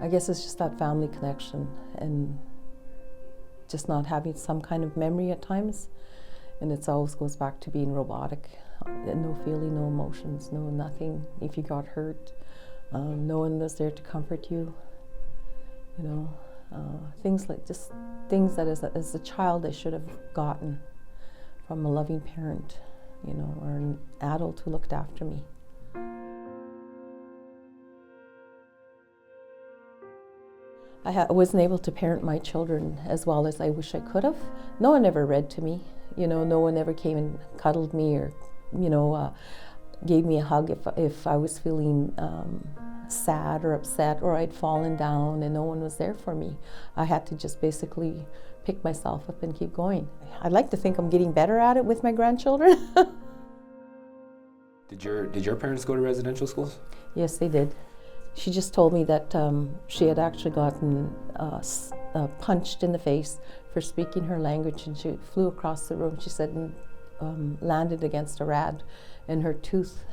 I guess it's just that family connection and just not having some kind of memory at times. And it always goes back to being robotic. No feeling, no emotions, no nothing. If you got hurt, no one was there to comfort you. You know, things like just things that as a child I should have gotten from a loving parent, you know, or an adult who looked after me. I wasn't able to parent my children as well as I wish I could have. No one ever read to me, you know, no one ever came and cuddled me or, you know, gave me a hug if I was feeling sad or upset or I'd fallen down and no one was there for me. I had to just basically pick myself up and keep going. I'd like to think I'm getting better at it with my grandchildren. Did your parents go to residential schools? Yes, they did. She just told me that she had actually gotten punched in the face for speaking her language, and she flew across the room, she said, and landed against a rad, and her tooth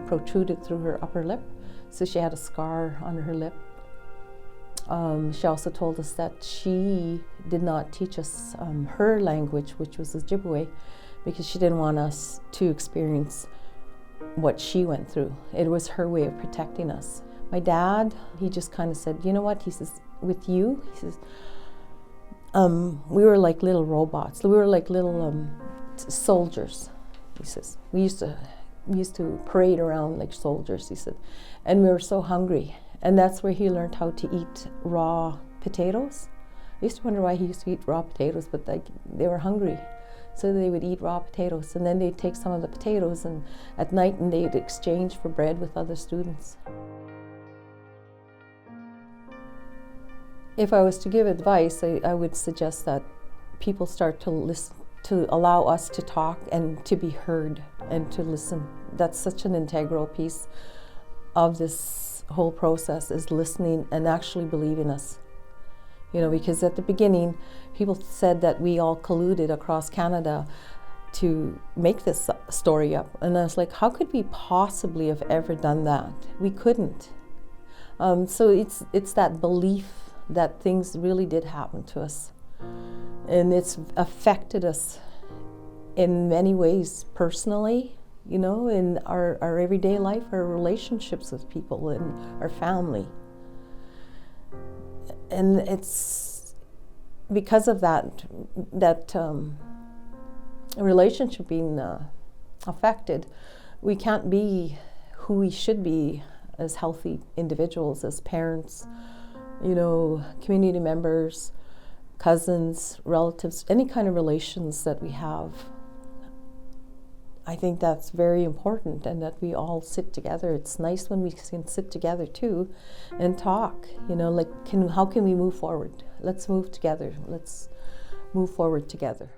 protruded through her upper lip, so she had a scar on her lip. She also told us that she did not teach us her language, which was Ojibwe, because she didn't want us to experience what she went through. It was her way of protecting us. My dad, he just kind of said, you know what, he says, with you, he says, we were like little robots. We were like little soldiers, he says. We used to parade around like soldiers, he said. And we were so hungry. And that's where he learned how to eat raw potatoes. I used to wonder why he used to eat raw potatoes, but they were hungry. So they would eat raw potatoes. And then they'd take some of the potatoes and at night and they'd exchange for bread with other students. If I was to give advice, I would suggest that people start to listen, to allow us to talk and to be heard and to listen. That's such an integral piece of this whole process, is listening and actually believing us. You know, because at the beginning, people said that we all colluded across Canada to make this story up. And I was like, how could we possibly have ever done that? We couldn't. So it's that belief that things really did happen to us. And it's affected us in many ways personally, you know, in our everyday life, our relationships with people and our family. And it's because of that relationship being affected, we can't be who we should be as healthy individuals, as parents, you know, community members, cousins, relatives, any kind of relations that we have. I think that's very important, and that we all sit together. It's nice when we can sit together too and talk, you know, like how can we move forward? Let's move together. Let's move forward together.